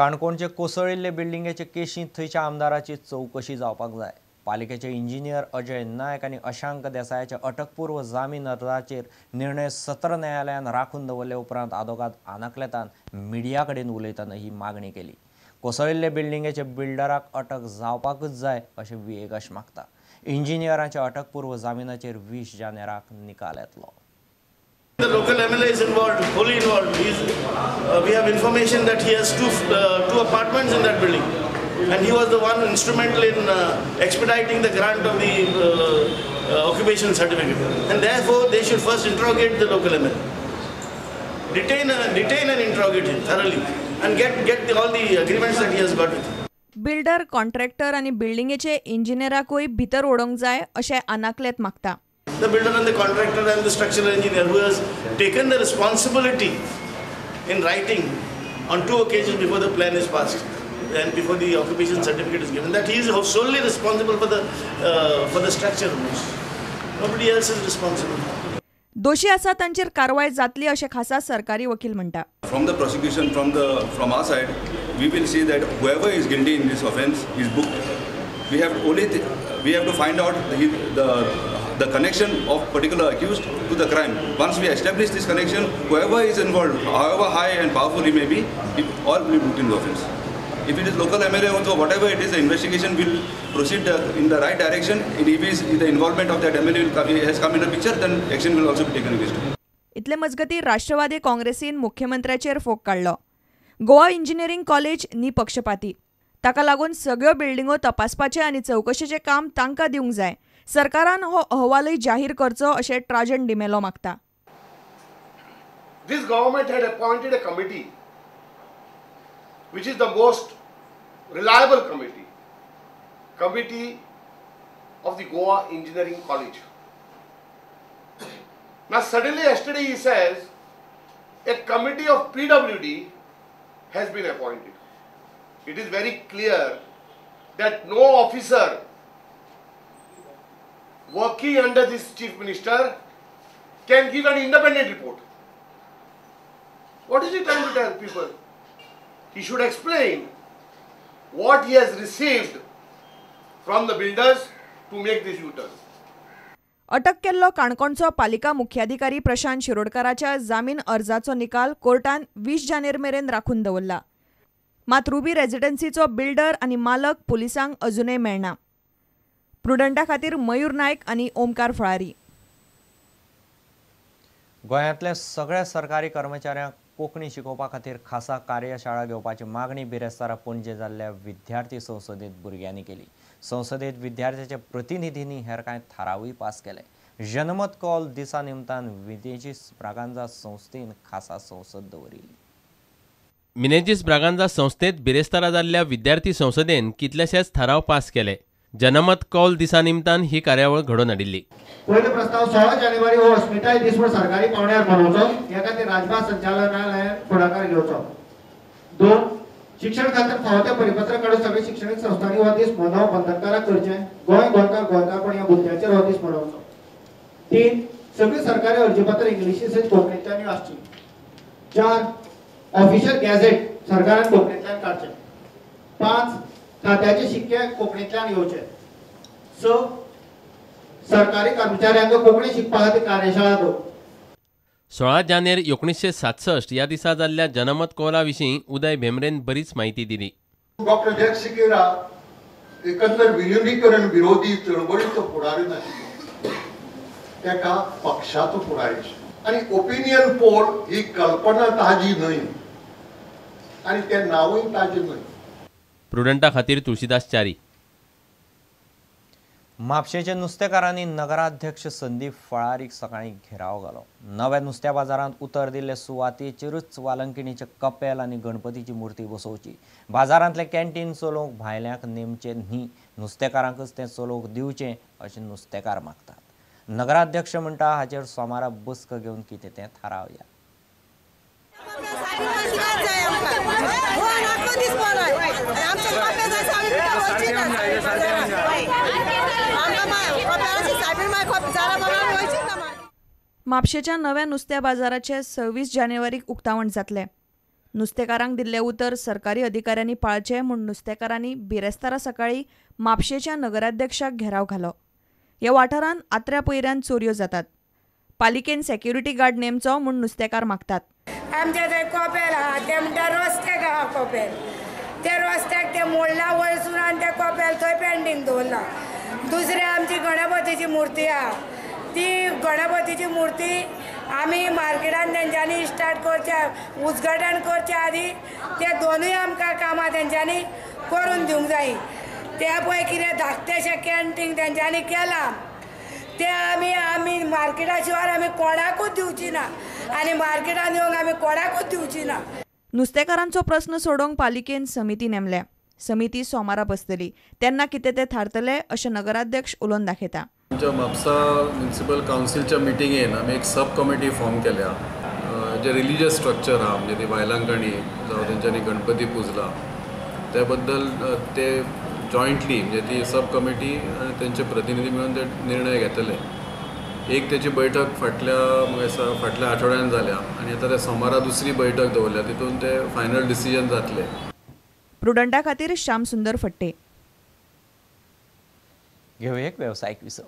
काणकोणचे कोसळिल्ले बिल्डिंगेचे केशींत थंयच्या आमदाराची चौकशी जावपाक जाय। पालिकेचे इंजिनियर अजय नायक आनी अशांक देसायाच्या अटकपूर्व जामीन अर्जाचेर निर्णय सत्र न्यायालयान राखून दवरले उपरांत आदोगाद आनकलेतान मिडिया कडेन उलयतना ही मागणी केली। कोसळिल्ले बिल्डिंगेचे बिल्डराक अटक जावपाकच जाय अशें विएगश मागता। इंजिनियरांच्या अटकपूर्व जामिनाचेर 20 जानेराक निकाल येतलो। The local MLA is involved, fully involved. We have information that he has two apartments in that building, and he was the one instrumental in expediting the grant of the occupation certificate. And therefore, they should first interrogate the local MLA, detain and interrogate him thoroughly, and get all the agreements that he has got with him. Builder, contractor आणि बिल्डिंगेचे इंजिनियराकूय भितर ओडोंक जाय अशें अनाकलेत मागता। The builder and the contractor and the structural engineer who has taken the responsibility in writing on 2 occasions before the plan is passed and before the occupation certificate is given, that he is solely responsible for the structure. Nobody else is responsible. दोषी आसा तांचेर कारवाय जातली अशें खासा सरकारी वकील म्हणटा। From the prosecution, from our side, we will see that whoever is guilty in this offence is booked. We have to find out the connection of particular accused to the crime. Once we establish this connection, whoever is involved, however high and powerful he may be, all will be booked in the offence. If it is local MLA also, whatever it is, the investigation will proceed in the right direction. If the involvement of that MLA has come into picture, then action will also be taken against him. इतले मजगती राष्ट्रवादी काँग्रेसीन मुख्यमंत्र्याचेर fog काडलो। Goa engineering college निपक्षपाती, ताका लागून सगळ्यो बिल्डिंगो तपासपाचे आनी चौकशेचे काम तांकां दिवंक जाय। सरकारान हो अहवालय जाहीर करचो अशें ट्राजन डिमेलो मागता। This government had appointed a committee which is the most reliable committee of the Goa Engineering College. Now suddenly yesterday he says a committee of PWD has been appointed. It is very clear that no officer working under this chief minister can give an independent report. What is he trying to tell people? He should explain what he has received from the builders to make this U-turn. अटक केल्लो काणकोणचो पालिका मुख्याधिकारी प्रशांत शिरोडकराच्या जामीन अर्जाचो निकाल कोर्टान 20 जानेर मेरेन राखून दवरला। मात रुबी रेजिडेन्सीचो बिल्डर आनी मालक पुलिसांक अजूनय मेळना। प्रुडंटा खातीर मयूर नायक आनी ओमकार फळारी। गोंयांतल्या सगळ्या सरकारी कर्मचाऱ्यांक कोंकणी शिकोवपा खातीर खासा कार्यशाळा घेवपाची मागणी बिरेस्तारा पणजे जाल्ल्या विद्यार्थी संसदेंत भुरग्यांनी केली। संसदेंत विद्यार्थ्याच्या प्रतिनिधींनी हेर कांय थारावूय पास केले। जनमत कॉल दिसा निमतान मिनेझिस ब्रागांझा संस्थेन खासा संसद दवरिल्ली। मिनेझिस ब्रागांझा संस्थेंत बिरेस्तारा जाल्ल्या विद्यार्थी संसदेन कितलेशेच थाराव पास केले। जनमत कौल दिसा निमतान ही कार्यावळ घडोवन हाडिल्ली। पयलो प्रस्ताव 16 जानेवारी हो अस्मिताय दीस म्हूण सरकारी पावण्यार मनोवचो, ह्या खातीर राजभास संचालनालयान फुडाकार घेवचो। 2 शिक्षण खात्यात फावो ते परिपत्रक काडून सगळे शिक्षणीक संस्थांनी हो दीस मनोवप बंधनकारक करचें। गोंयकारपण ह्या मुद्द्याचेर हो दीस मनोवचो। 3 सगळी सरकारी अर्जपत्र इंग्लिशींत कोंकणींतल्यान आसची। 4 ऑफिशियल गॅझेट सरकारान कोंकणींतल्यान काडचें। 5 खात्याचे शिक्के कोंकणींतल्यान येवचे। 6 सरकारी कर्मचाऱ्यांक कोंकणी शिकपा खातीर कार्यशाळा दवरप। 16 जानेर 1967 ह्या दिसा जाल्ल्या जनमत कौला विशीं उदय भेंब्रेन बरीच माहिती दिली। डॉक्टर जॅक सिकेरा एकंदर विलिनीकरण विरोधी चळवळीचो फुडारी नाशिल्लो, तेका पक्षाचो फुडारी आशिल्लो। आनी ओपिनियन पोल ही कल्पना ताजी न्हय आनी तें नांवूय ताजें न्हय। प्रुडंटा खातीर तुळशीदास च्यारी। म्हापशेंच्या नुस्तेकारांनी नगराध्यक्ष संदीप फळारीक सकाळीं घेराव घालो। नव्या नुस्त्या बाजारांत उतर दिल्ले सुवातेचेरूच वालंकिणीचे कपेल आनी गणपतीची मुर्ती बसोवची। बाजारांतले कॅन्टीन चलोवंक भायल्यांक नेमचें न्ही, नुस्तेकारांकच तें चलोवंक दिवचें अशें नुस्तेकार मागतात। नगराध्यक्ष म्हणटा हाचेर सोमारा बसका घेवन कितें तें थारावया। म्हापशेच्या नव्या नुस्त्या बाजाराचे 26 जानेवारीक उक्तावण जातले। नुस्तेकारांक दिल्ले उतर सरकारी अधिकाऱ्यांनी पाळचे म्हूण नुस्तेकारांनी बिरेस्तारा सकाळी म्हापशेच्या नगराध्यक्षाक घेराव घालो. ह्या वाठारांत आत्र्या पयऱ्यान चोरयो जातात. पालिकेन सेक्युरिटी गार्ड नेमचो म्हूण नुस्तेकार मागतात. आमच्या थंय कोपेल आहा ते म्हणटा रस्त्याक आहा कोपेल, ते रस्त्याक ते मोडला वयरसून आनी ते कोपेल थंय पेंडींग दवरला. दुसरी आमची गणपतीची मुर्ती आहा, ती गणपतीची मुर्ती आमी मार्केटान तेंच्यांनी स्टार्ट करचे उजगाटन करचे आदी ते दोनूय आमकां कामां तेंच्यांनी करून दिवंक जाय. ते पळय कितें धाकटेशें कॅन्टीन तेंच्यांनी केलां ते आमी मार्केटा शिवाय आमी कोणाकूच दिवची ना आनी मार्केटान येवंक आमी कोणाकूच दिवची ना. नुस्तेकारांचो प्रस्न सोडोवंक पालिकेन समिती नेमल्या. समिती सोमारा बसतली तेन्ना कितें ते थारतले अशें नगराध्यक्ष उलोवन दाखयता. आमच्या म्हापसा म्युनिसिपल कावन्सिलच्या मिटिंगेन आमी एक सब कमिटी फॉर्म केल्या. जे रिलिजियस स्ट्रक्चर आहा म्हणजे ती बायलांकणी जावं तेंच्यांनी गणपती पुजला त्या बद्दल ते जॉयंटली म्हणजे ती सब कमिटी आनी तेंचे प्रतिनिधी मेळून ते निर्णय घेतले. एक तेची बैठक फाटल्या आठवड्यान जाल्या आनी आतां ते सोमारा दुसरी बैठक दवरल्या तितून ते फायनल डिसिजन जातले. प्रुडंटा खातीर श्याम सुंदर फट्टे. घेऊ एक व्यावसायिक विसव.